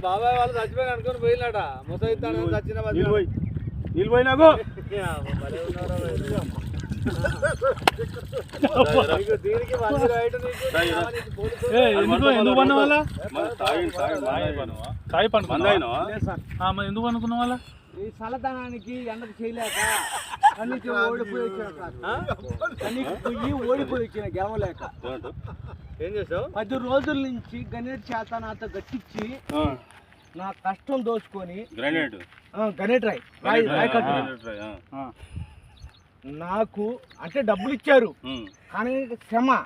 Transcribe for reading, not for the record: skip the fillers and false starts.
బాబాయ్ వాళ్ళు చచ్చిపోయి అనుకుని పోయినట ముసైతాను చచ్చిన నీళ్ళు పోయినాకు ఎందుకు పన్న వాళ్ళ ఎందుకు అనుకున్న వాళ్ళ ఈ చల్లదనానికి ఎండకు చేయలేక కన్నీకి ఓడిపోయి వచ్చిన గెలవలేక ఏం చేసావు 10 రోజుల నుంచి గణేట్ చేత నాతో గట్టించి నా కష్టం దోచుకొని గణేట్ రాయ్ నాకు అంటే డబ్బులు ఇచ్చారు కానీ శ్రమ